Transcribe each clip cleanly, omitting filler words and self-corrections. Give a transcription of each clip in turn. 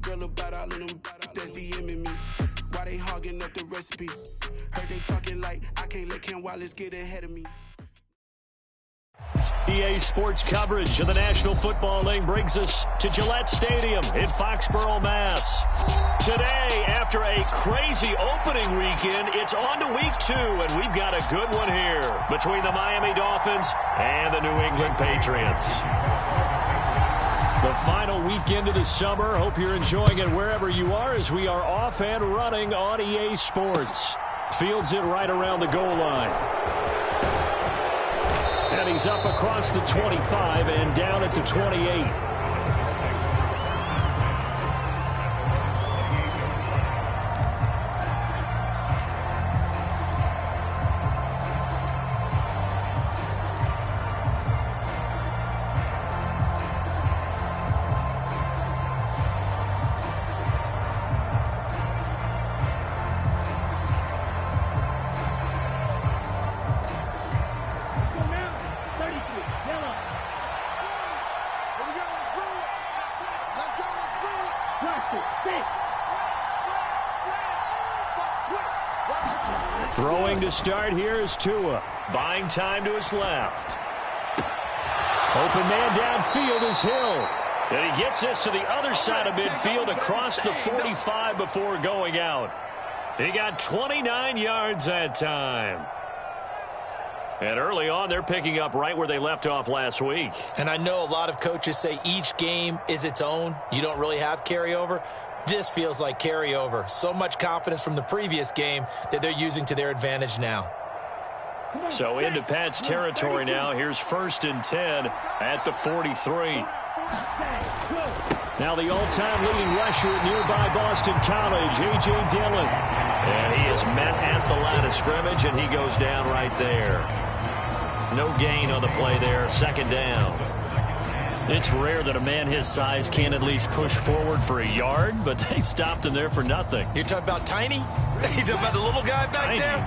real about all of them that's DMing me. Why they hogging up the recipe? Heard they talking like I can't let Ken Wallace get ahead of me. EA Sports coverage of the National Football League brings us to Gillette Stadium in Foxborough, Mass. Today, after a crazy opening weekend, it's on to week 2, and we've got a good one here between the Miami Dolphins and the New England Patriots. The final weekend of the summer. Hope you're enjoying it wherever you are as we are off and running on EA Sports. Fields it right around the goal line. And he's up across the 25 and down at the 28. Throwing to start here is Tua. Buying time to his left. Open man downfield is Hill. And he gets this to the other side of midfield across the 45 before going out. He got 29 yards that time. And early on, they're picking up right where they left off last week. And I know a lot of coaches say each game is its own. You don't really have carryover. This feels like carryover. So much confidence from the previous game that they're using to their advantage now. So into Pat's territory now. Here's 1st and 10 at the 43. Now the all-time leading rusher at nearby Boston College, A.J. Dillon. And he is met at the line of scrimmage, and he goes down right there. No gain on the play there. 2nd down. It's rare that a man his size can at least push forward for a yard, but they stopped him there for nothing. You're talking about Tiny? You're talking about the little guy back there?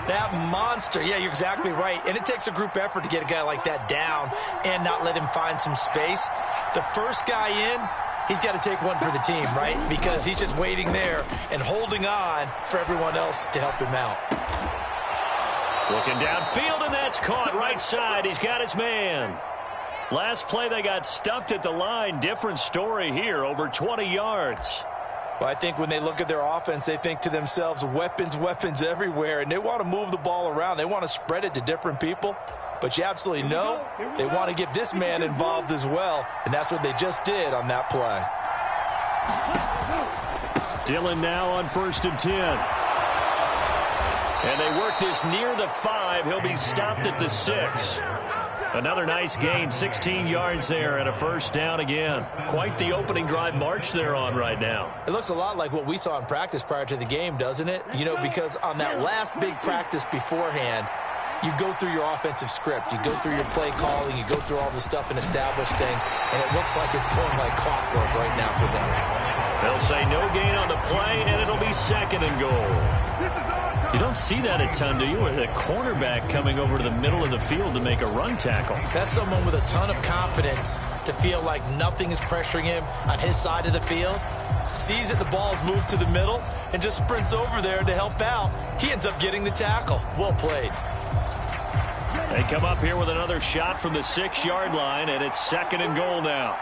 That monster. Yeah, you're exactly right. And it takes a group effort to get a guy like that down and not let him find some space. The first guy in, he's got to take one for the team, right? Because he's just waiting there and holding on for everyone else to help him out. Looking downfield, and that's caught right side. He's got his man. Last play, they got stuffed at the line. Different story here, over 20 yards. Well, I think when they look at their offense, they think to themselves, weapons, weapons everywhere, and they want to move the ball around. They want to spread it to different people, but you absolutely know they want to get this man involved as well, and that's what they just did on that play. Dillon now on 1st and 10. And they work this near the 5. He'll be stopped at the 6. Another nice gain, 16 yards there and a 1st down again. Quite the opening drive march they're on right now. It looks a lot like what we saw in practice prior to the game, doesn't it? You know, because on that last big practice beforehand, you go through your offensive script. You go through your play calling. You go through all the stuff and establish things. And it looks like it's going like clockwork right now for them. They'll say no gain on the play, and it'll be 2nd and goal. You don't see that a ton, do you? With a cornerback coming over to the middle of the field to make a run tackle. That's someone with a ton of confidence to feel like nothing is pressuring him on his side of the field. Sees that the ball's moved to the middle and just sprints over there to help out. He ends up getting the tackle. Well played. They come up here with another shot from the 6-yard line, and it's 2nd and goal now.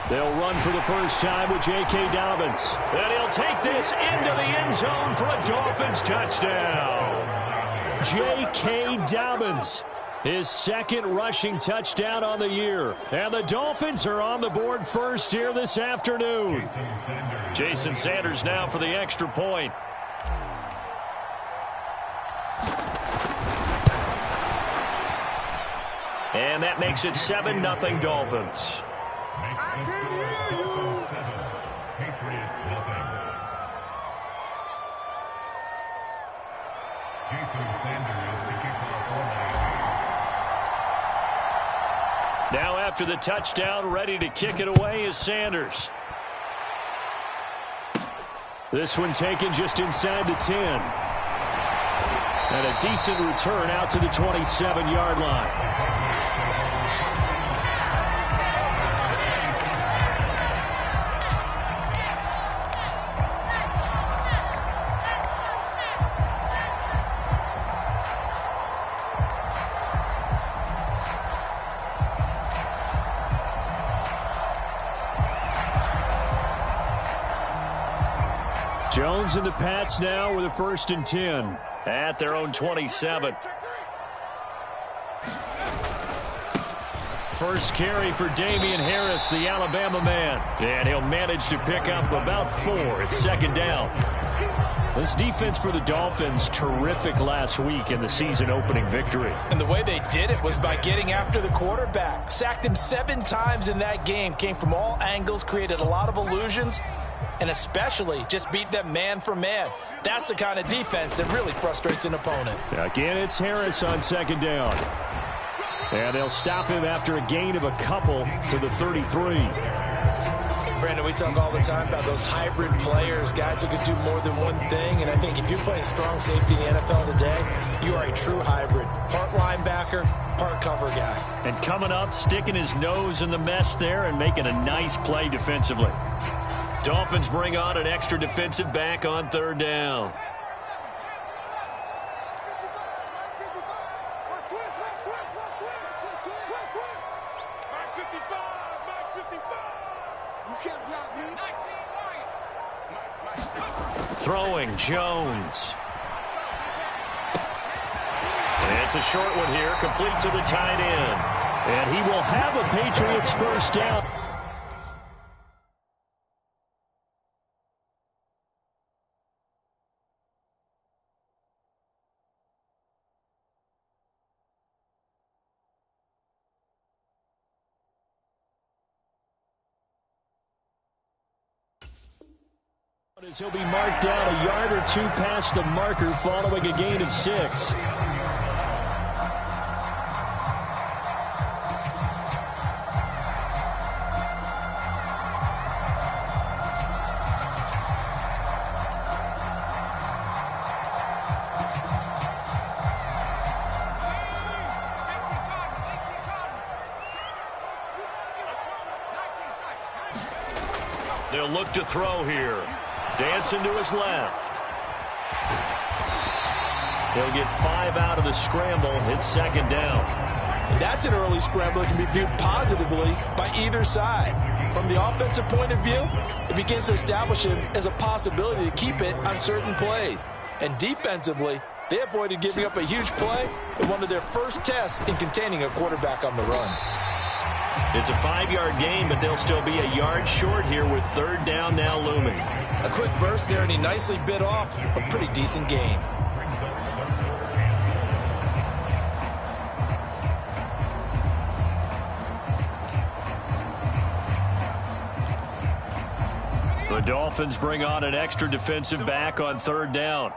They'll run for the first time with J.K. Dobbins. And he'll take this into the end zone for a Dolphins touchdown. J.K. Dobbins, his 2nd rushing touchdown on the year. And the Dolphins are on the board first here this afternoon. Jason Sanders now for the extra point. And that makes it 7-0 Dolphins. Now after the touchdown, ready to kick it away is Sanders. This one taken just inside the 10. And a decent return out to the 27-yard line. Jones and the Pats now with a 1st and 10 at their own 27. First carry for Damian Harris, the Alabama man. And he'll manage to pick up about 4. It's 2nd down. This defense for the Dolphins, terrific last week in the season-opening victory. And the way they did it was by getting after the quarterback. Sacked him 7 times in that game. Came from all angles, created a lot of illusions, and especially just beat them man for man. That's the kind of defense that really frustrates an opponent. Again, it's Harris on 2nd down. And they'll stop him after a gain of a couple to the 33. Brandon, we talk all the time about those hybrid players, guys who can do more than one thing. And I think if you're playing strong safety in the NFL today, you are a true hybrid. Part linebacker, part cover guy. And coming up, sticking his nose in the mess there and making a nice play defensively. Dolphins bring on an extra defensive back on 3rd down. Throwing Jones. And it's a short one here, complete to the tight end. And he will have a Patriots 1st down. As he'll be marked down a yard or 2 past the marker following a gain of 6. They'll look to throw here. Dancing to his left. He'll get 5 out of the scramble. It's 2nd down. That's an early scramble that can be viewed positively by either side. From the offensive point of view, it begins to establish him as a possibility to keep it on certain plays. And defensively, they avoided giving up a huge play in one of their first tests in containing a quarterback on the run. It's a 5-yard gain, but they'll still be a yard short here with 3rd down now looming. A quick burst there, and he nicely bit off a pretty decent gain. The Dolphins bring on an extra defensive back on 3rd down.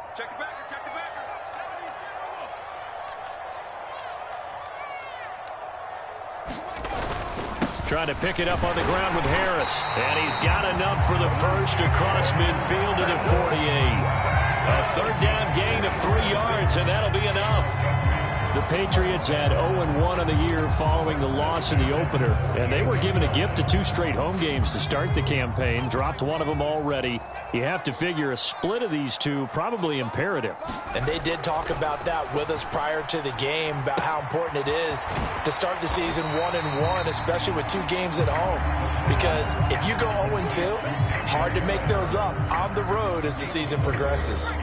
Trying to pick it up on the ground with Harris. And he's got enough for the 1st across midfield to the 48. A 3rd down gain of 3 yards, and that'll be enough. The Patriots had 0-1 on the year following the loss in the opener. And they were given a gift of 2 straight home games to start the campaign. Dropped one of them already. You have to figure a split of these 2 probably imperative. And they did talk about that with us prior to the game, about how important it is to start the season 1-1, especially with 2 games at home. Because if you go 0-2, hard to make those up on the road as the season progresses.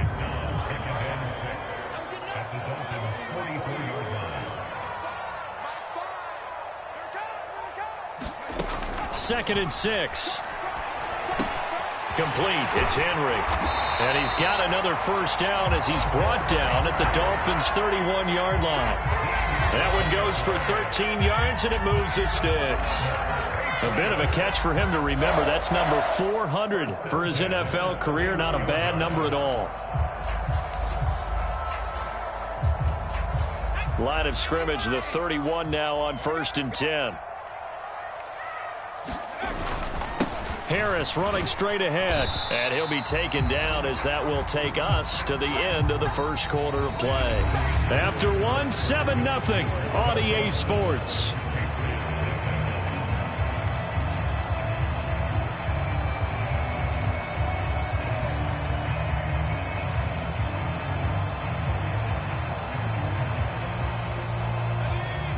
Second and 6. Complete. It's Henry. And he's got another 1st down as he's brought down at the Dolphins' 31-yard line. That one goes for 13 yards, and it moves the sticks. A bit of a catch for him to remember. That's number 400 for his NFL career. Not a bad number at all. Line of scrimmage, the 31 now on 1st and 10. Harris running straight ahead, and he'll be taken down as that will take us to the end of the first quarter of play. After one, 7-0 on EA Sports.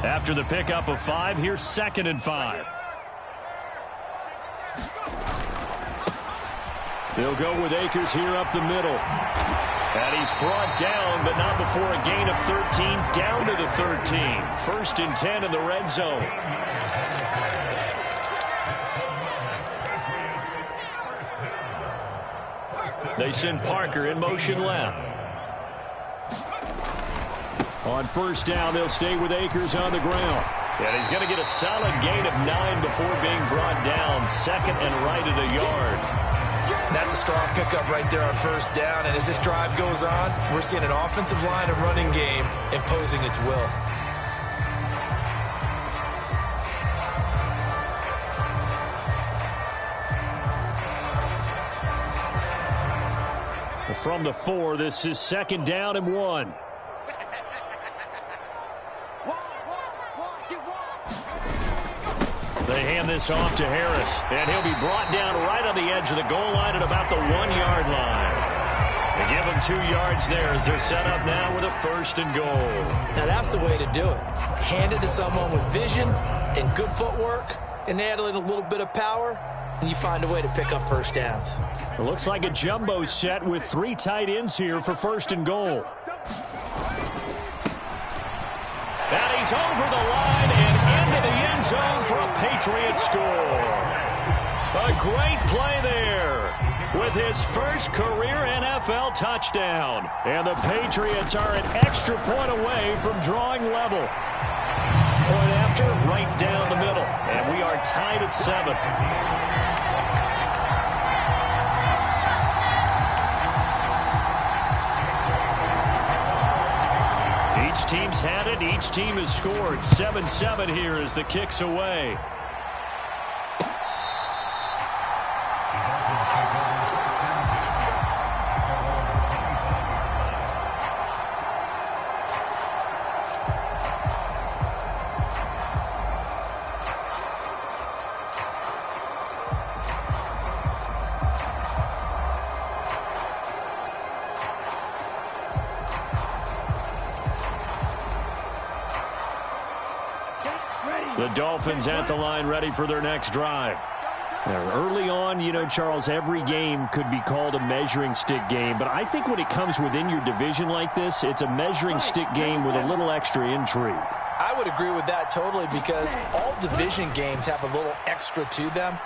After the pickup of 5, here's 2nd and 5. They'll go with Akers here up the middle. And he's brought down, but not before a gain of 13, down to the 13. 1st and 10 in the red zone. They send Parker in motion left. On 1st down, they'll stay with Akers on the ground. And he's going to get a solid gain of 9 before being brought down. 2nd and right at a yard. That's a strong pickup right there on 1st down. And as this drive goes on, we're seeing an offensive line and running game imposing its will. From the 4, this is 2nd down and 1. They hand this off to Harris, and he'll be brought down right on the edge of the goal line at about the 1-yard line. They give him 2 yards there as they're set up now with a 1st and goal. Now that's the way to do it. Hand it to someone with vision and good footwork, and add in a little bit of power, and you find a way to pick up 1st downs. It looks like a jumbo set with 3 tight ends here for 1st and goal. And he's over the line and into the end zone for a Patriot score. A great play there with his first career NFL touchdown. And the Patriots are an extra point away from drawing level. Point after, right down the middle. And we are tied at 7. Each team's had it. Each team has scored. 7-7 here as the kick's away. The Dolphins at the line ready for their next drive. Now, early on, you know, Charles, every game could be called a measuring stick game. But I think when it comes within your division like this, it's a measuring stick game with a little extra intrigue. I would agree with that totally because all division games have a little extra to them.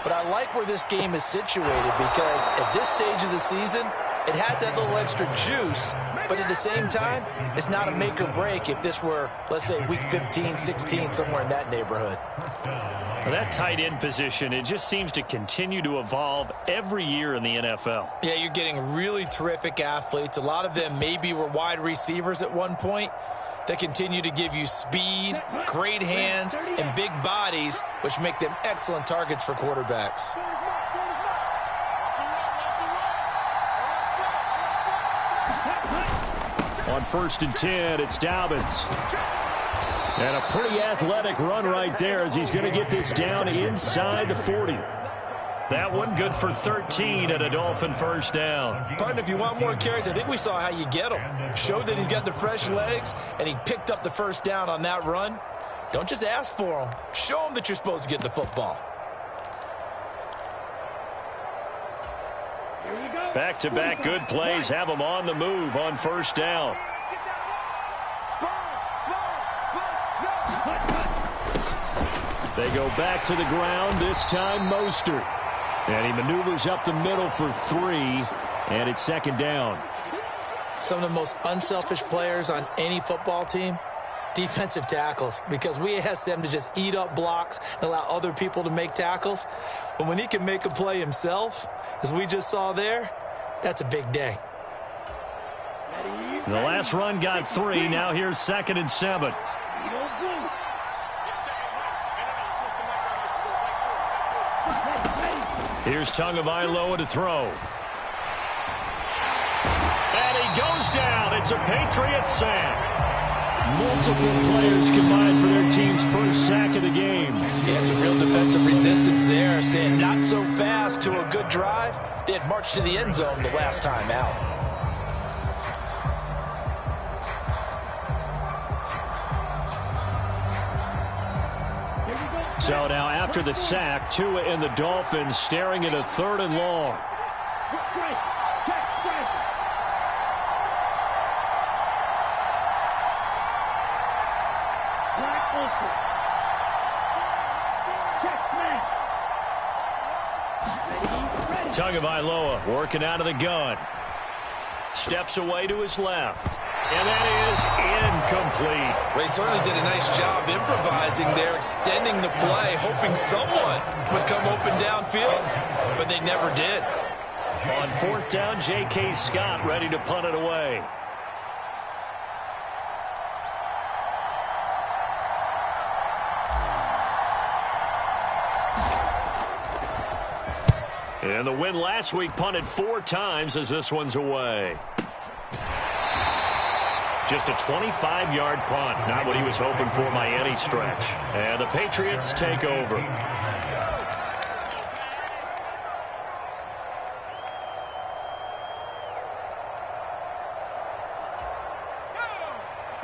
But I like where this game is situated because at this stage of the season, it has that little extra juice, but at the same time, it's not a make or break if this were, let's say, week 15, 16, somewhere in that neighborhood. Well, that tight end position, it just seems to continue to evolve every year in the NFL. Yeah, you're getting really terrific athletes. A lot of them maybe were wide receivers at one point. They continue to give you speed, great hands, and big bodies, which make them excellent targets for quarterbacks. On 1st and 10, it's Dobbins. And a pretty athletic run right there as he's going to get this down inside the 40. That one good for 13 at a Dolphin 1st down. Partner, if you want more carries, I think we saw how you get him. Showed that he's got the fresh legs, and he picked up the 1st down on that run. Don't just ask for him. Show him that you're supposed to get the football. Back-to-back good plays have them on the move on 1st down. They go back to the ground, this time Mostert. And he maneuvers up the middle for 3, and it's 2nd down. Some of the most unselfish players on any football team, defensive tackles, because we ask them to just eat up blocks and allow other people to make tackles. But when he can make a play himself, as we just saw there, that's a big day. The last run got 3. Now here's 2nd and 7. Here's Tagovailoa to throw. And he goes down. It's a Patriots sack. Multiple players combined for their team's first sack of the game. Yeah, some real defensive resistance there, saying not so fast to a good drive. They had marched to the end zone the last time out. So now after the sack, Tua and the Dolphins staring at a 3rd and long. Tagovailoa working out of the gun. Steps away to his left. And that is incomplete. Well, he certainly did a nice job improvising there, extending the play, hoping someone would come open downfield, but they never did. On 4th down, J.K. Scott ready to punt it away. And the win last week punted 4 times as this one's away. Just a 25-yard punt. Not what he was hoping for by any stretch. And the Patriots take over.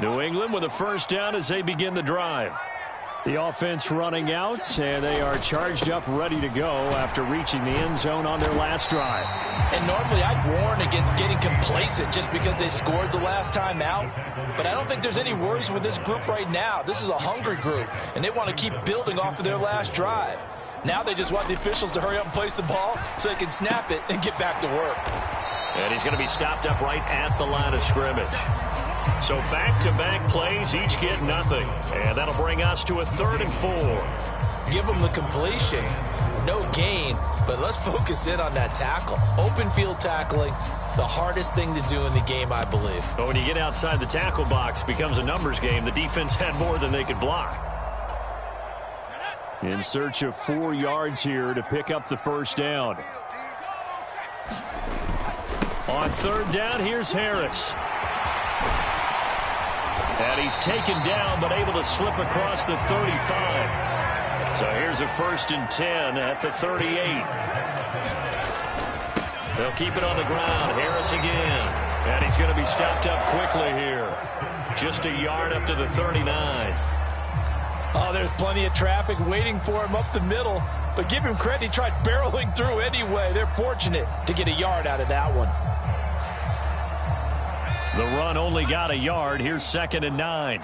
New England with a 1st down as they begin the drive. The offense running out, and they are charged up, ready to go after reaching the end zone on their last drive. And normally I'd warn against getting complacent just because they scored the last time out. But I don't think there's any worries with this group right now. This is a hungry group, and they want to keep building off of their last drive. Now they just want the officials to hurry up and place the ball so they can snap it and get back to work. And he's going to be stopped up right at the line of scrimmage. So back-to-back plays, each get nothing. And that'll bring us to a 3rd and 4. Give them the completion, no gain, but let's focus in on that tackle. Open field tackling, the hardest thing to do in the game, I believe. But when you get outside the tackle box, it becomes a numbers game. The defense had more than they could block. In search of 4 yards here to pick up the 1st down. On 3rd down, here's Harris. And he's taken down, but able to slip across the 35. So here's a 1st and 10 at the 38. They'll keep it on the ground. Harris again. And he's going to be stopped up quickly here. Just a yard up to the 39. Oh, there's plenty of traffic waiting for him up the middle. But give him credit, he tried barreling through anyway. They're fortunate to get a yard out of that one. The run only got a yard. Here's 2nd and 9.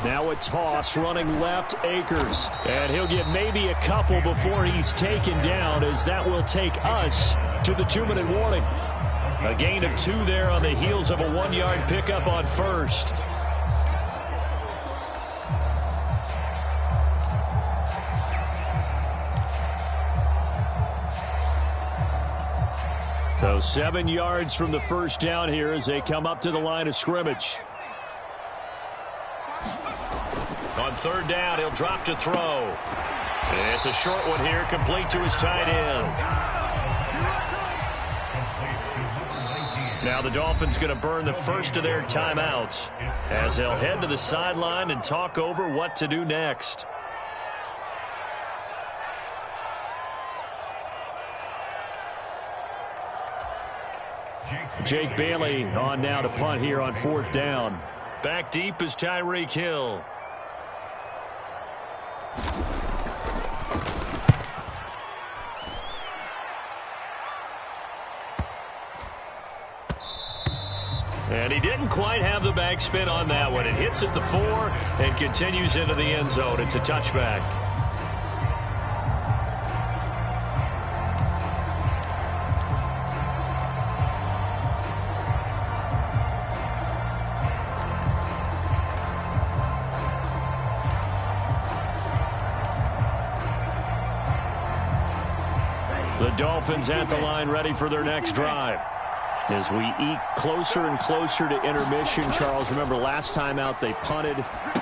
Now a toss running left, Akers. And he'll get maybe a couple before he's taken down, as that will take us to the 2-minute warning. A gain of 2 there on the heels of a 1-yard pickup on 1st. So 7 yards from the 1st down here as they come up to the line of scrimmage. On 3rd down, he'll drop to throw. And it's a short one here, complete to his tight end. Now the Dolphins going to burn the first of their timeouts as they'll head to the sideline and talk over what to do next. Jake Bailey on now to punt here on 4th down. Back deep is Tyreek Hill. And he didn't quite have the backspin on that one. It hits at the 4 and continues into the end zone. It's a touchback. The Dolphins at the line, ready for their next drive. As we eke closer and closer to intermission, Charles, remember last time out they punted.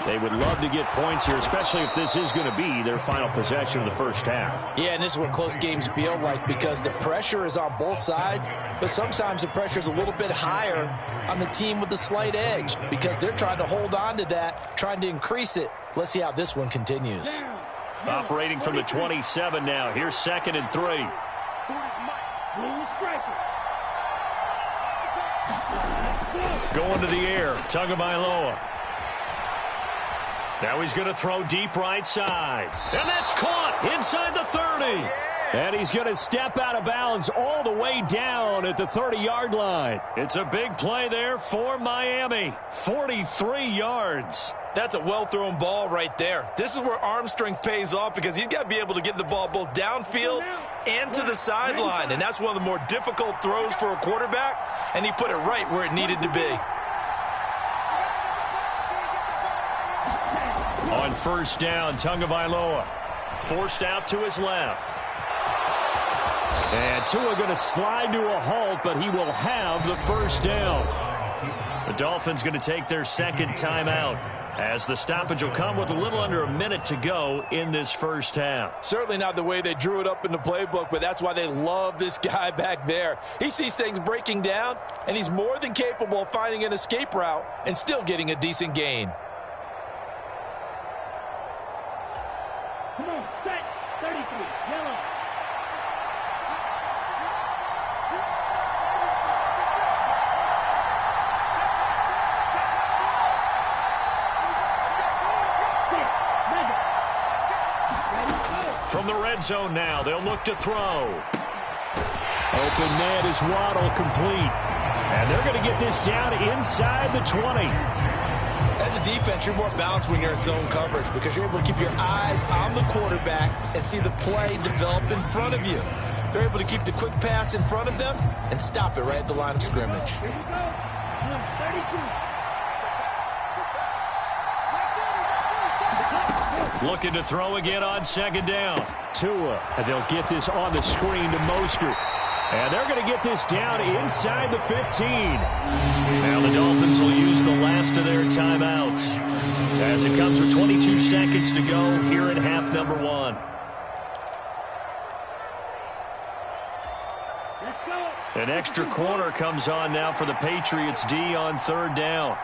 They would love to get points here, especially if this is going to be their final possession of the first half. Yeah, and this is what close games feel like because the pressure is on both sides, but sometimes the pressure is a little bit higher on the team with the slight edge because they're trying to hold on to that, trying to increase it. Let's see how this one continues. Operating from the 27 now. Here's 2nd and 3. Going to the air, Tagovailoa. Now he's going to throw deep right side. And that's caught inside the 30. And he's going to step out of bounds all the way down at the 30-yard line. It's a big play there for Miami. 43 yards. That's a well-thrown ball right there. This is where arm strength pays off because he's got to be able to get the ball both downfield and to the sideline. And that's one of the more difficult throws for a quarterback, and he put it right where it needed to be. On first down, Tagovailoa forced out to his left. And Tua going to slide to a halt, but he will have the first down. The Dolphins going to take their second timeout, as the stoppage will come with a little under a minute to go in this first half. Certainly not the way they drew it up in the playbook, but that's why they love this guy back there. He sees things breaking down, and he's more than capable of finding an escape route and still getting a decent gain. Come on, set, 33, yellow. From the red zone now, they'll look to throw. Open man is Waddle, complete. And they're going to get this down inside the 20. As a defense, you're more balanced when you're in zone coverage because you're able to keep your eyes on the quarterback and see the play develop in front of you. They're able to keep the quick pass in front of them and stop it right at the line of scrimmage. Here we go. 32. Looking to throw again on second down. Tua, and they'll get this on the screen to Mostert. And they're going to get this down inside the 15. Now the Dolphins will use the last of their timeouts as it comes with 22 seconds to go here in half number 1. Let's go. An extra corner comes on now for the Patriots D on third down.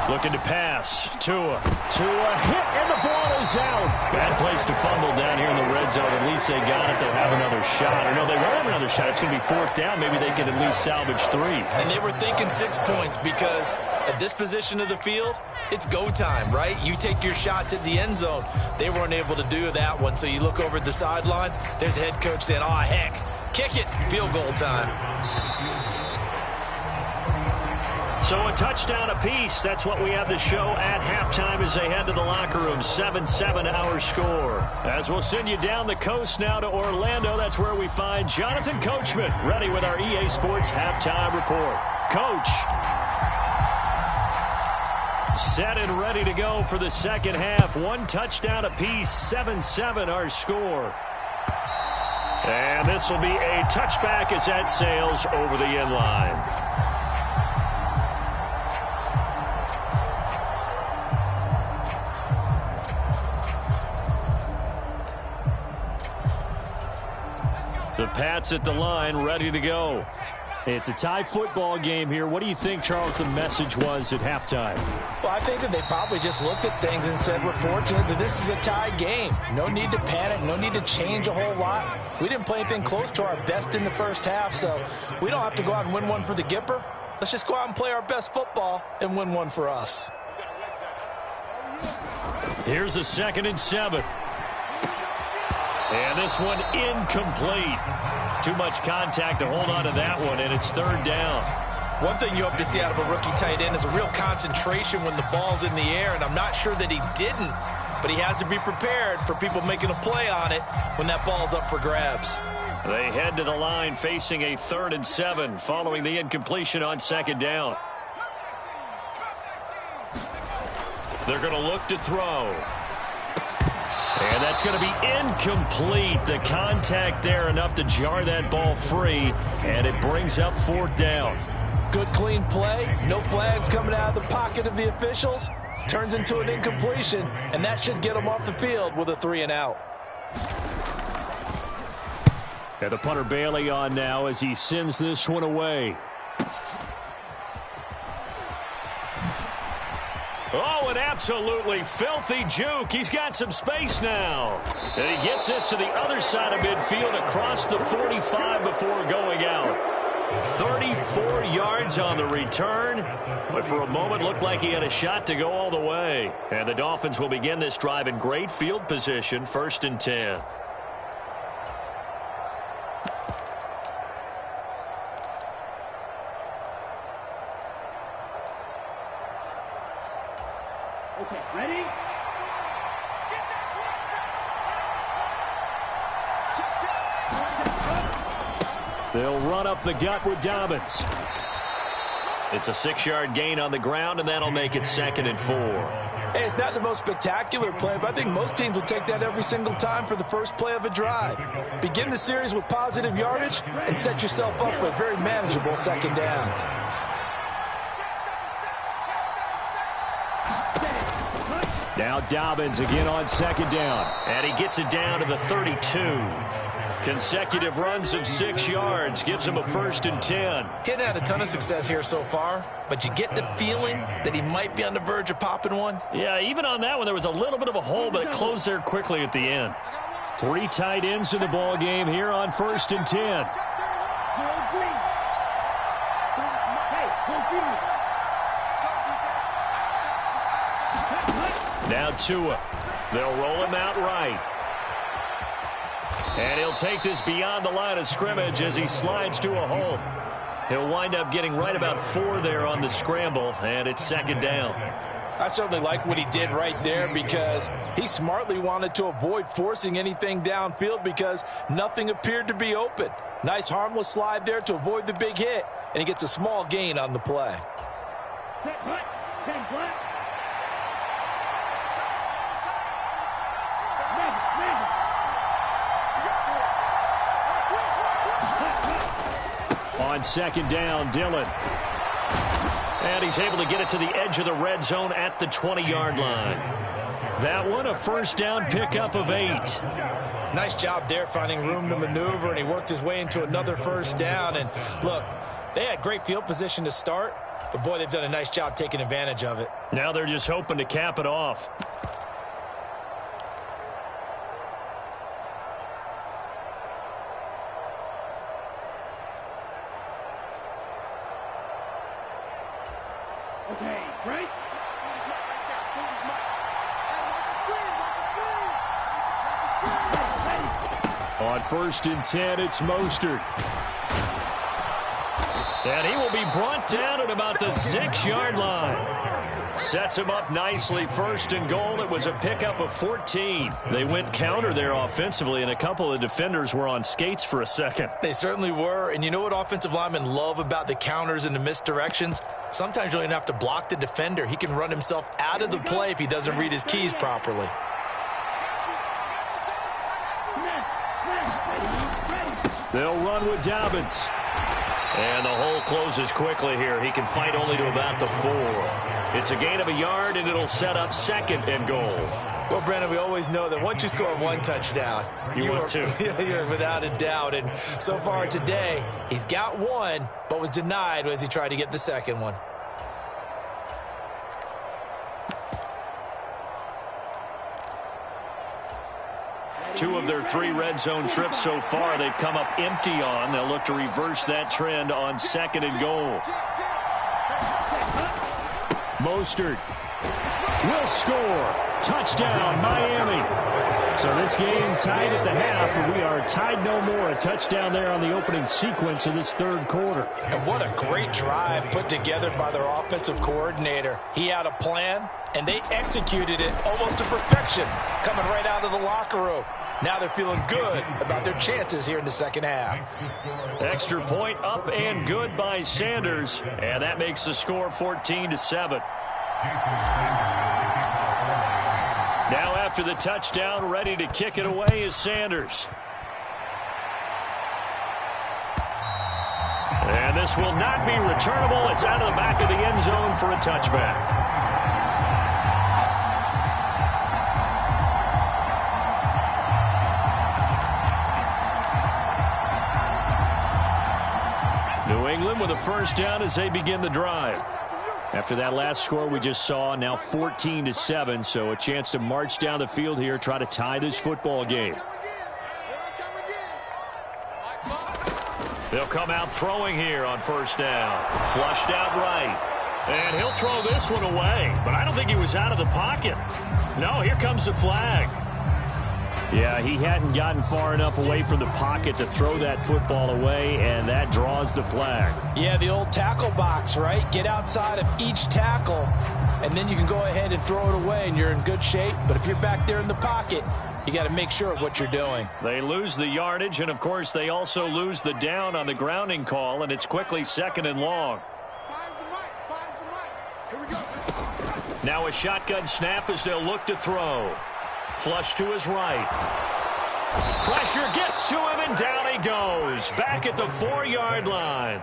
Looking to pass. Tua hit, and the ball is out. Bad place to fumble down here in the red zone. At least they got it. They'll have another shot. Or no, they won't have another shot. It's going to be fourth down. Maybe they can at least salvage 3. And they were thinking 6 points because at this position of the field, it's go time, right? You take your shots at the end zone. They weren't able to do that one. So you look over at the sideline. There's the head coach saying, oh, heck, kick it. Field goal time. So a touchdown apiece. That's what we have to show at halftime as they head to the locker room. 7-7 our score. As we'll send you down the coast now to Orlando. That's where we find Jonathan Coachman ready with our EA Sports halftime report. Coach. Set and ready to go for the second half. 1 touchdown apiece. 7-7 our score. And this will be a touchback as that sails over the end line. The Pats at the line, ready to go. It's a tie football game here. What do you think, Charles, the message was at halftime? Well, I think that they probably just looked at things and said, we're fortunate that this is a tie game. No need to panic. No need to change a whole lot. We didn't play anything close to our best in the first half, so we don't have to go out and win one for the Gipper. Let's just go out and play our best football and win one for us. Here's a 2nd and 7. And this one incomplete. Too much contact to hold on to that one, and it's third down. One thing you hope to see out of a rookie tight end is a real concentration when the ball's in the air, and I'm not sure that he didn't, but he has to be prepared for people making a play on it when that ball's up for grabs. They head to the line facing a 3rd and 7 following the incompletion on second down. They're going to look to throw. And that's going to be incomplete. The contact there enough to jar that ball free, and it brings up 4th down. Good clean play. No flags coming out of the pocket of the officials. Turns into an incompletion, and that should get them off the field with a 3-and-out. And the punter Bailey on now as he sends this one away. Oh, an absolutely filthy juke. He's got some space now. And he gets this to the other side of midfield across the 45 before going out. 34 yards on the return, but for a moment looked like he had a shot to go all the way. And the Dolphins will begin this drive in great field position, 1st and 10. Okay, ready? They'll run up the gut with Dobbins. It's a 6-yard gain on the ground, and that'll make it 2nd and 4. Hey, it's not the most spectacular play, but I think most teams will take that every single time for the first play of a drive. Begin the series with positive yardage and set yourself up for a very manageable 2nd down. Now Dobbins again on 2nd down, and he gets it down to the 32. Consecutive runs of 6 yards gives him a 1st and 10. He hadn't had a ton of success here so far, but you get the feeling that he might be on the verge of popping one. Yeah, even on that one, there was a little bit of a hole, but it closed there quickly at the end. 3 tight ends in the ball game here on 1st and 10. Now Tua. They'll roll him out right. And he'll take this beyond the line of scrimmage as he slides to a hole. He'll wind up getting right about 4 there on the scramble, and it's 2nd down. I certainly like what he did right there because he smartly wanted to avoid forcing anything downfield because nothing appeared to be open. Nice harmless slide there to avoid the big hit, and he gets a small gain on the play. On 2nd down, Dillon. And he's able to get it to the edge of the red zone at the 20-yard line. That one, a 1st down pickup of 8. Nice job there finding room to maneuver, and he worked his way into another 1st down. And look, they had great field position to start, but boy, they've done a nice job taking advantage of it. Now they're just hoping to cap it off. Okay, right? On 1st and 10, it's Mostert. And he will be brought down at about the 6-yard line. Sets him up nicely, 1st and goal. It was a pickup of 14. They went counter there offensively, and a couple of defenders were on skates for a second. They certainly were, and you know what offensive linemen love about the counters and the misdirections? Sometimes you don't even have to block the defender. He can run himself out of the play if he doesn't read his keys properly. They'll run with Dobbins. And the hole closes quickly here. He can fight only to about the 4. It's a gain of a yard, and it'll set up 2nd and goal. Well, Brandon, we always know that once you score 1 touchdown, you want 2. You're without a doubt. And so far today, he's got 1, but was denied as he tried to get the 2nd one. Two of their 3 red zone trips so far, they've come up empty on. They'll look to reverse that trend on 2nd and goal. Mostert will score. Touchdown, Miami. So this game tied at the half, but we are tied no more. A touchdown there on the opening sequence of this 3rd quarter. And what a great drive put together by their offensive coordinator. He had a plan, and they executed it almost to perfection, coming right out of the locker room. Now they're feeling good about their chances here in the 2nd half. Extra point up and good by Sanders, and that makes the score 14-7. Now after the touchdown. Ready to kick it away is Sanders. And this will not be returnable. It's out of the back of the end zone for a touchback. New England with a first down as they begin the drive. After that last score we just saw, now 14-7, so a chance to march down the field here, try to tie this football game. They'll come out throwing here on first down. Flushed out right. And he'll throw this one away, but I don't think he was out of the pocket. No, here comes the flag. Yeah, he hadn't gotten far enough away from the pocket to throw that football away, and that draws the flag. Yeah, the old tackle box, right? Get outside of each tackle, and then you can go ahead and throw it away, and you're in good shape. But if you're back there in the pocket, you got to make sure of what you're doing. They lose the yardage, and, of course, they also lose the down on the grounding call, and it's quickly 2nd and long. Here we go. Now a shotgun snap as they'll look to throw. Flush to his right. Pressure gets to him, and down he goes. Back at the 4-yard line.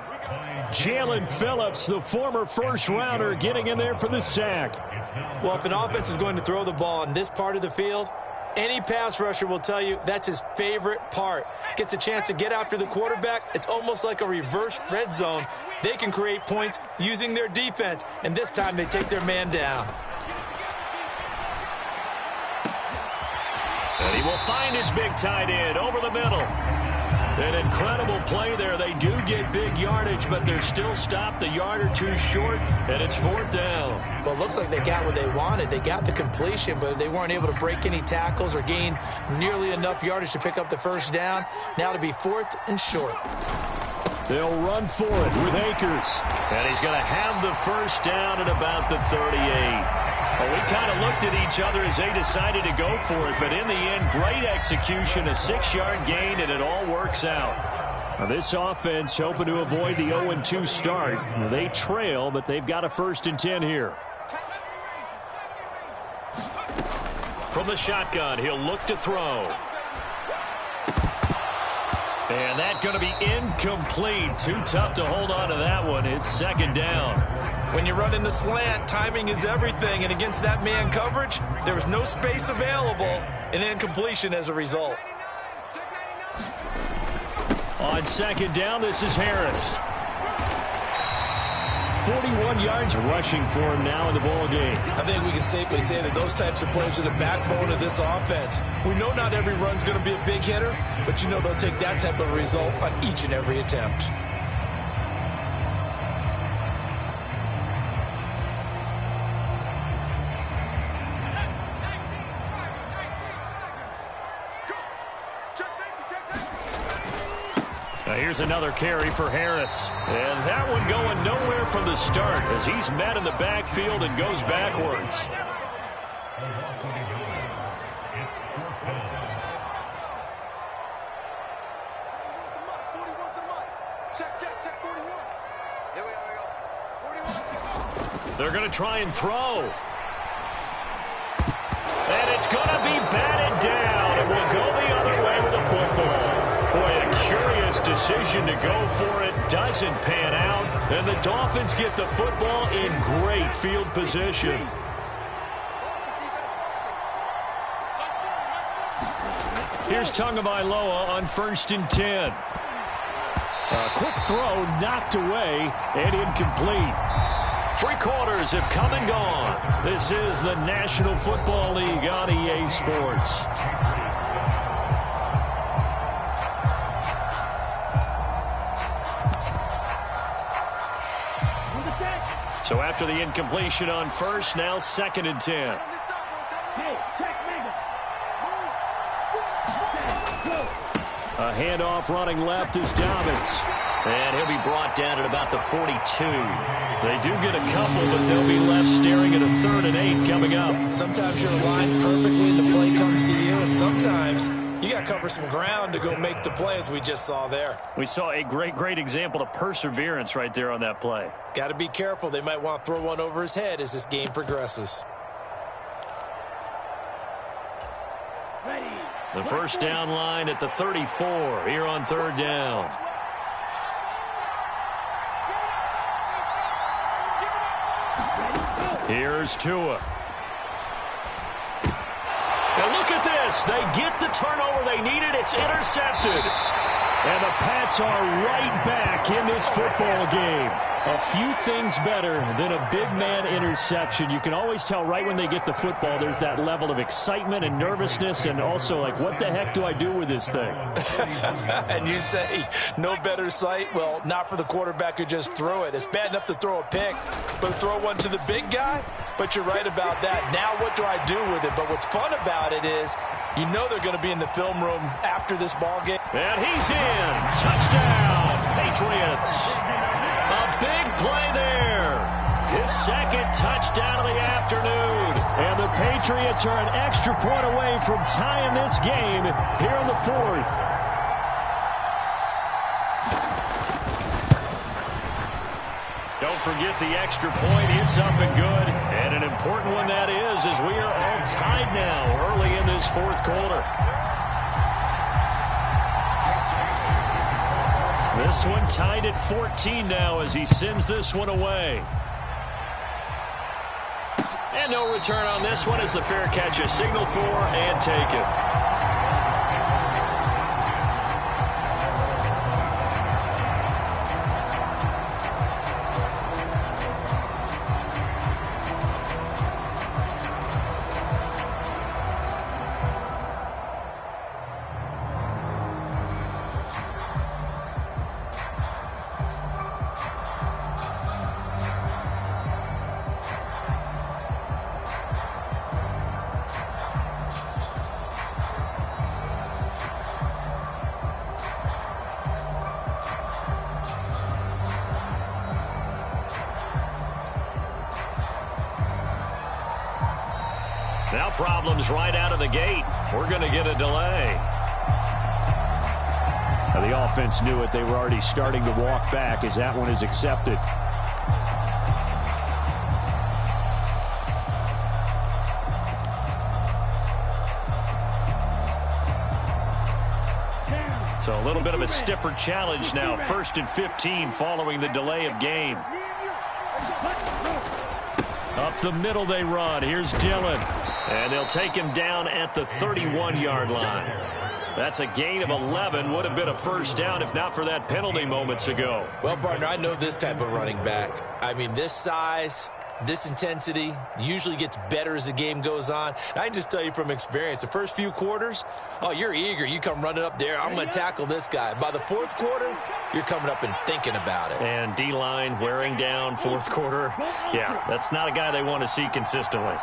Jalen Phillips, the former first-rounder, getting in there for the sack. Well, if an offense is going to throw the ball in this part of the field, any pass rusher will tell you that's his favorite part. Gets a chance to get after the quarterback. It's almost like a reverse red zone. They can create points using their defense, and this time they take their man down. And he will find his big tight end over the middle. An incredible play there. They do get big yardage, but they're still stopped a yard or two short, and it's 4th down. Well, it looks like they got what they wanted. They got the completion, but they weren't able to break any tackles or gain nearly enough yardage to pick up the first down. Now to be 4th and short. They'll run for it with Akers. And he's going to have the first down at about the 38. Well, we kind of looked at each other as they decided to go for it, but in the end, great execution, a 6-yard gain, and it all works out. Now, this offense hoping to avoid the 0-2 start. They trail, but they've got a 1st and 10 here. From the shotgun, he'll look to throw. And that's going to be incomplete. Too tough to hold on to that one. It's 2nd down. When you run in the slant, timing is everything. And against that man coverage, there was no space available, and incompletion as a result. On 2nd down, this is Harris. 41 yards rushing for him now in the ball game. I think we can safely say that those types of players are the backbone of this offense. We know not every run's going to be a big hitter, but you know they'll take that type of result on each and every attempt. Here's another carry for Harris. And that one going nowhere from the start as he's met in the backfield and goes backwards. They're going to try and throw. And it's going to be batted down. It will go the other way with the football. Boy, a curious decision to go for it. Doesn't pan out. And the Dolphins get the football in great field position. Here's Tagovailoa on 1st and 10. A quick throw knocked away and incomplete. 3 quarters have come and gone. This is the National Football League on EA Sports. So after the incompletion on 1st, now 2nd and 10. A handoff running left is Dobbins. And he'll be brought down at about the 42. They do get a couple, but they'll be left staring at a 3rd and 8 coming up. Sometimes you're aligned perfectly and the play comes to you, and sometimes you got to cover some ground to go make the play, as we just saw there. We saw a great example of perseverance right there on that play. Got to be careful. They might want to throw one over his head as this game progresses. The first down line at the 34 here on third down. Here's Tua. Now look at this. They get the turnover they needed. It's intercepted. And the Pats are right back in this football game. A few things better than a big man interception. You can always tell right when they get the football, there's that level of excitement and nervousness and also like, what the heck do I do with this thing? And you say, no better sight? Well, not for the quarterback who just threw it. It's bad enough to throw a pick, but throw one to the big guy? But you're right about that. Now what do I do with it? But what's fun about it is you know they're going to be in the film room after this ball game. And he's in. Touchdown, Patriots. A big play there. His second touchdown of the afternoon. And the Patriots are an extra point away from tying this game here in the fourth. Don't forget the extra point. It's up and good. And an important one that is, as we are all tied now early in this fourth quarter. This one tied at 14 now as he sends this one away. And no return on this one as the fair catch is signaled for and taken. Now problems right out of the gate. We're going to get a delay. Now the offense knew it. They were already starting to walk back as that one is accepted. So a little bit of a stiffer challenge now. 1st and 15 following the delay of game. Up the middle they run. Here's Dillon. And they'll take him down at the 31-yard line. That's a gain of 11. Would have been a first down if not for that penalty moments ago. Well, partner, I know this type of running back. I mean, this size, this intensity usually gets better as the game goes on. And I can just tell you from experience, the first few quarters, oh, you're eager. You come running up there. I'm going to tackle this guy. By the fourth quarter, you're coming up and thinking about it. And D-line wearing down fourth quarter. Yeah, that's not a guy they want to see consistently.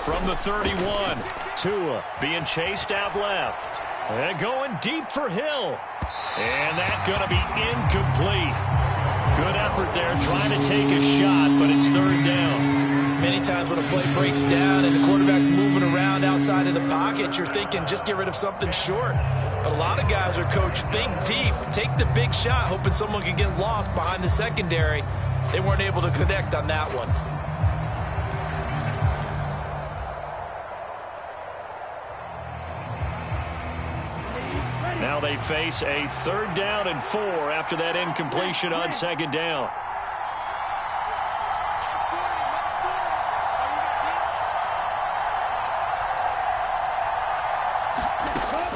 From the 31, Tua being chased out left. And going deep for Hill. And that's going to be incomplete. Good effort there trying to take a shot, but it's third down. Many times when a play breaks down and the quarterback's moving around outside of the pocket, you're thinking just get rid of something short. But a lot of guys are coached, think deep, take the big shot, hoping someone can get lost behind the secondary. They weren't able to connect on that one. Now they face a 3rd down and 4 after that incompletion on 2nd down.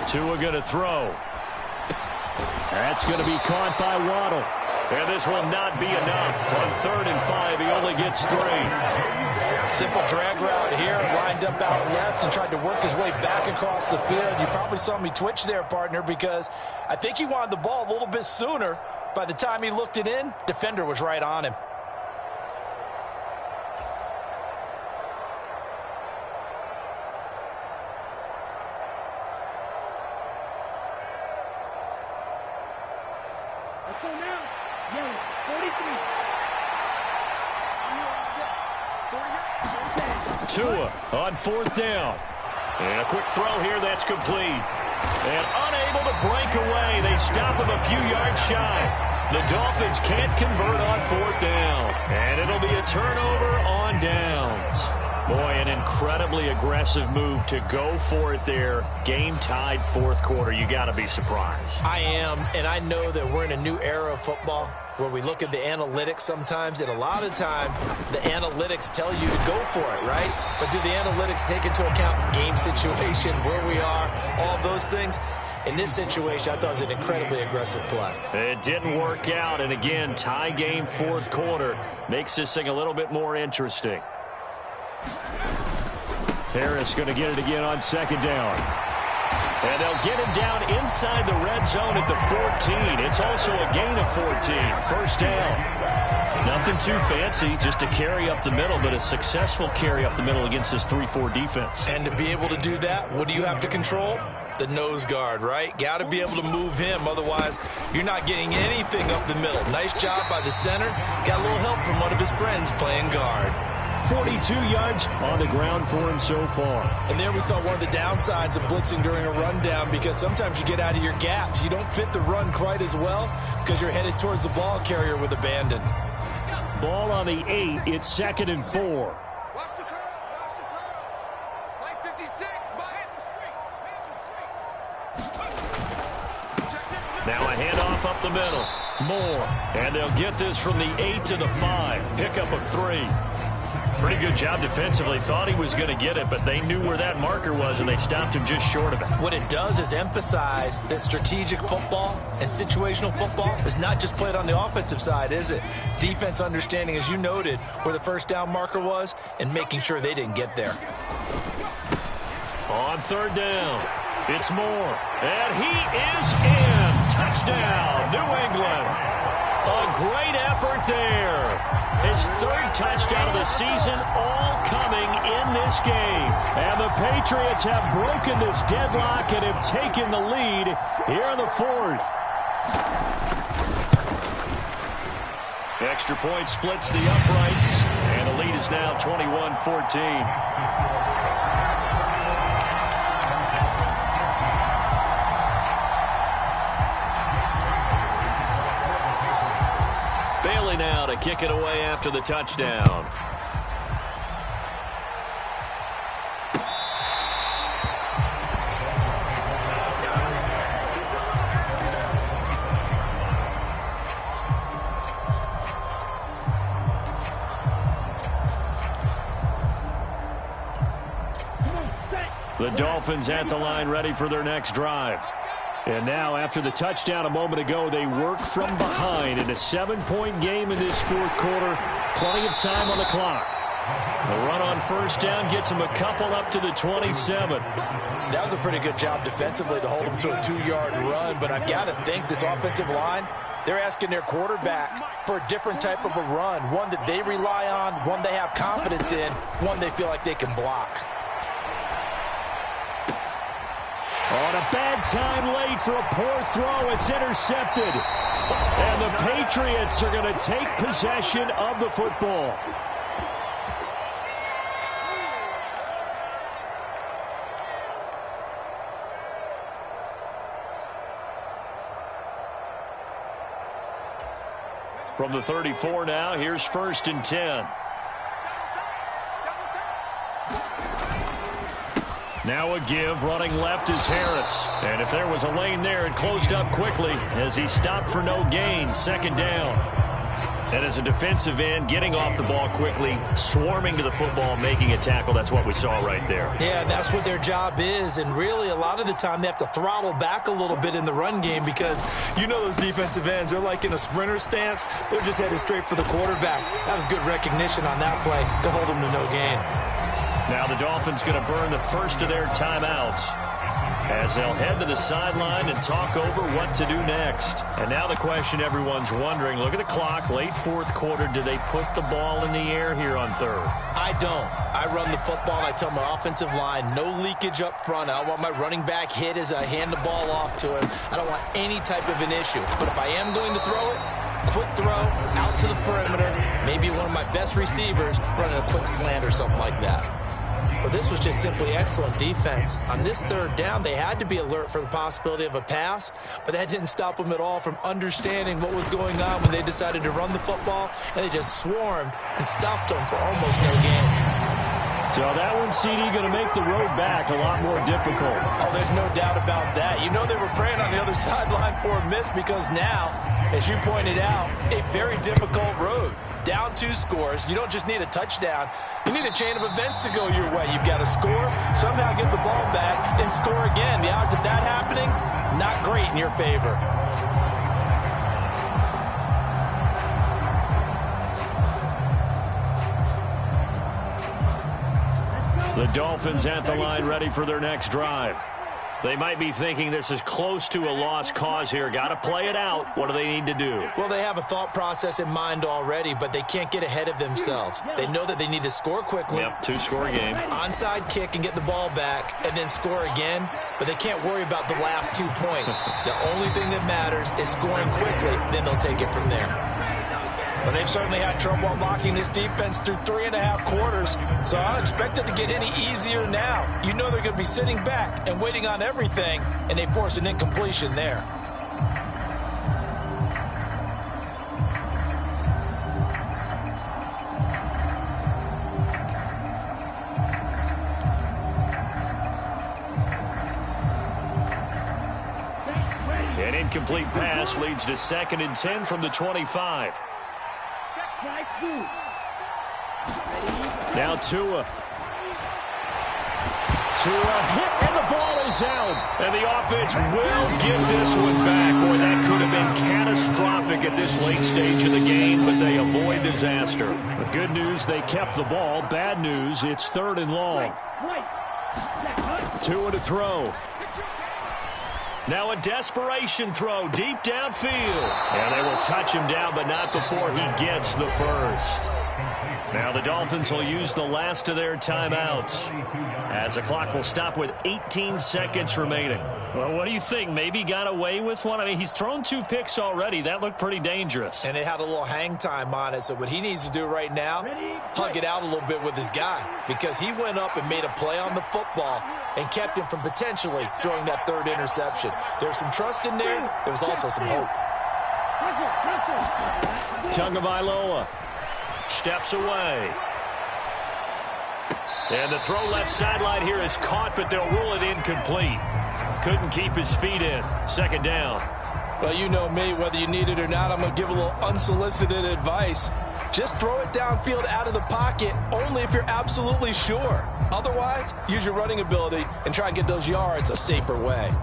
Tua going to throw. That's going to be caught by Waddle. And this will not be enough. On 3rd and 5, he only gets 3. Simple drag route here, lined up out left and tried to work his way back across the field. You probably saw me twitch there, partner, because I think he wanted the ball a little bit sooner. By the time he looked it in, defender was right on him. Let's go now. Yellow, 43. Tua on 4th down. And a quick throw here that's complete. And unable to break away. They stop him a few yards shy. The Dolphins can't convert on 4th down. And it'll be a turnover on downs. Boy, an incredibly aggressive move to go for it there. Game tied fourth quarter. You got to be surprised. I am, and I know that we're in a new era of football where we look at the analytics sometimes, and a lot of time the analytics tell you to go for it, right? But do the analytics take into account game situation, where we are, all those things? In this situation, I thought it was an incredibly aggressive play. It didn't work out, and again, tie game fourth quarter makes this thing a little bit more interesting. Harris going to get it again on second down. And they'll get him down inside the red zone at the 14. It's also a gain of 14. First down. Nothing too fancy, just a carry up the middle, but a successful carry up the middle against this 3-4 defense. And to be able to do that, what do you have to control? The nose guard, right? Got to be able to move him. Otherwise, you're not getting anything up the middle. Nice job by the center. Got a little help from one of his friends playing guard. 42 yards on the ground for him so far. And there we saw one of the downsides of blitzing during a rundown, because sometimes you get out of your gaps. You don't fit the run quite as well because you're headed towards the ball carrier with abandon. Ball on the 8. It's 2nd and 4. Watch the curls. Watch the curls. Play 56. Now a handoff up the middle. Moore. And they'll get this from the 8 to the 5. Pickup of 3. Pretty good job defensively. Thought he was going to get it, but they knew where that marker was, and they stopped him just short of it. What it does is emphasize that strategic football and situational football is not just played on the offensive side, is it? Defense understanding, as you noted, where the first down marker was and making sure they didn't get there. On third down, it's Moore. And he is in. Touchdown, New England. A great effort there. His third touchdown of the season, all coming in this game. And the Patriots have broken this deadlock and have taken the lead here in the fourth. Extra point splits the uprights, and the lead is now 21-14. Now to kick it away after the touchdown. The Dolphins at the line, ready for their next drive. And now, after the touchdown a moment ago, they work from behind in a 7-point game in this fourth quarter. Plenty of time on the clock. The run on first down gets them a couple up to the 27. That was a pretty good job defensively to hold them to a 2-yard run, but I've got to think this offensive line, they're asking their quarterback for a different type of a run, one that they rely on, one they have confidence in, one they feel like they can block. On a bad time late for a poor throw, it's intercepted. And the Patriots are going to take possession of the football. From the 34 now, here's 1st and 10. Now a give, running left is Harris. And if there was a lane there, it closed up quickly as he stopped for no gain. 2nd down. And as a defensive end, getting off the ball quickly, swarming to the football, making a tackle. That's what we saw right there. Yeah, that's what their job is. And really, a lot of the time, they have to throttle back a little bit in the run game because you know those defensive ends, they're like in a sprinter stance. They're just headed straight for the quarterback. That was good recognition on that play to hold them to no gain. Now the Dolphins going to burn the first of their timeouts as they'll head to the sideline and talk over what to do next. And now the question everyone's wondering, look at the clock, late fourth quarter, do they put the ball in the air here on third? I don't. I run the football, and I tell my offensive line, no leakage up front. I don't want my running back hit as I hand the ball off to him. I don't want any type of an issue. But if I am going to throw it, quick throw, out to the perimeter, maybe one of my best receivers running a quick slant or something like that. But this was just simply excellent defense. On this third down, they had to be alert for the possibility of a pass, but that didn't stop them at all from understanding what was going on when they decided to run the football, and they just swarmed and stopped them for almost no gain. So that one, CD, going to make the road back a lot more difficult. Oh, there's no doubt about that. You know they were praying on the other sideline for a miss because now, as you pointed out, a very difficult road. Down 2 scores. You don't just need a touchdown. You need a chain of events to go your way. You've got to score, somehow get the ball back, and score again. The odds of that happening, not great in your favor. The Dolphins at the line ready for their next drive. They might be thinking this is close to a lost cause here. Got to play it out. What do they need to do? Well, they have a thought process in mind already, but they can't get ahead of themselves. They know that they need to score quickly. Yep, 2-score game. Onside kick and get the ball back and then score again, but they can't worry about the last 2 points. The only thing that matters is scoring quickly, then they'll take it from there. But they've certainly had trouble unlocking this defense through 3.5 quarters, so I don't expect it to get any easier now. You know they're going to be sitting back and waiting on everything, and they force an incompletion there. An incomplete pass leads to 2nd and 10 from the 25. Now Tua hit, and the ball is out. And the offense will get this one back. Boy, that could have been catastrophic at this late stage of the game, but they avoid disaster. The good news, they kept the ball. Bad news, it's 3rd and long. Tua to throw. Now a desperation throw deep downfield. And they will touch him down, but not before he gets the first. Now the Dolphins will use the last of their timeouts, as the clock will stop with 18 seconds remaining. Well, what do you think? Maybe got away with one? I mean, he's thrown 2 picks already. That looked pretty dangerous. And it had a little hang time on it, so what he needs to do right now, hug it out a little bit with his guy, because he went up and made a play on the football and kept him from potentially throwing that 3rd interception. There was some trust in there. There was also some hope. Tagovailoa steps away. And the throw left sideline here is caught, but they'll rule it incomplete. Couldn't keep his feet in. 2nd down. Well, you know me, whether you need it or not, I'm going to give a little unsolicited advice. Just throw it downfield out of the pocket, only if you're absolutely sure. Otherwise, use your running ability and try and get those yards a safer way.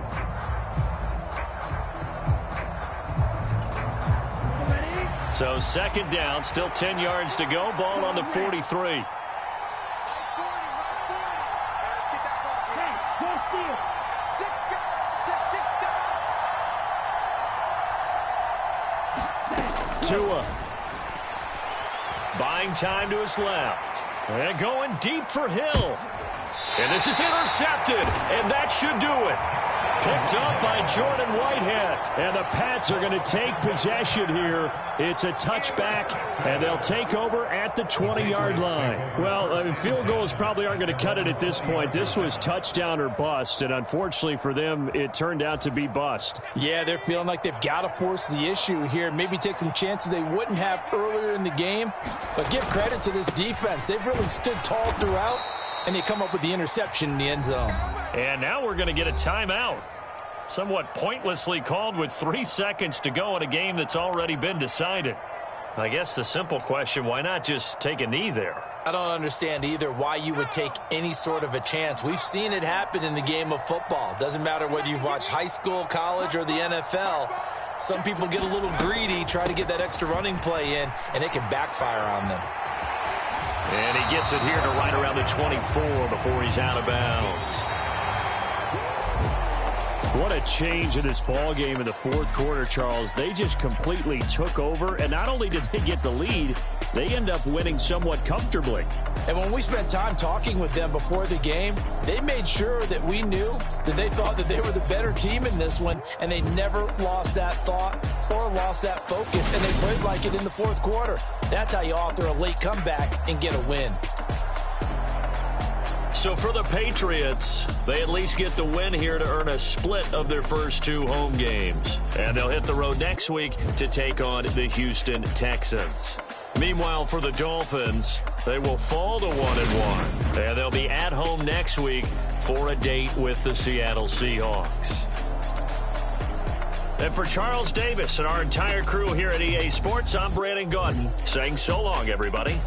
So 2nd down, still 10 yards to go. Ball on the 43. Tua buying time to his left. And going deep for Hill. And this is intercepted. And that should do it. Picked up by Jordan Whitehead. And the Pats are going to take possession here. It's a touchback, and they'll take over at the 20-yard line. Well, I mean, field goals probably aren't going to cut it at this point. This was touchdown or bust, and unfortunately for them, it turned out to be bust. Yeah, they're feeling like they've got to force the issue here. Maybe take some chances they wouldn't have earlier in the game. But give credit to this defense. They've really stood tall throughout, and they come up with the interception in the end zone. And now we're going to get a timeout. Somewhat pointlessly called with 3 seconds to go in a game that's already been decided. I guess the simple question, why not just take a knee there? I don't understand either why you would take any sort of a chance. We've seen it happen in the game of football. Doesn't matter whether you've watched high school, college, or the NFL. Some people get a little greedy, try to get that extra running play in, and it can backfire on them. And he gets it here to right around the 24 before he's out of bounds. What a change in this ball game in the 4th quarter, Charles. They just completely took over, and not only did they get the lead, they end up winning somewhat comfortably. And when we spent time talking with them before the game, they made sure that we knew that they thought that they were the better team in this one, and they never lost that thought or lost that focus, and they played like it in the 4th quarter. That's how you author a late comeback and get a win. So for the Patriots, they at least get the win here to earn a split of their first 2 home games. And they'll hit the road next week to take on the Houston Texans. Meanwhile, for the Dolphins, They will fall to 1-1, and they'll be at home next week for a date with the Seattle Seahawks. And for Charles Davis and our entire crew here at EA Sports, I'm Brandon Gaudin saying so long, everybody.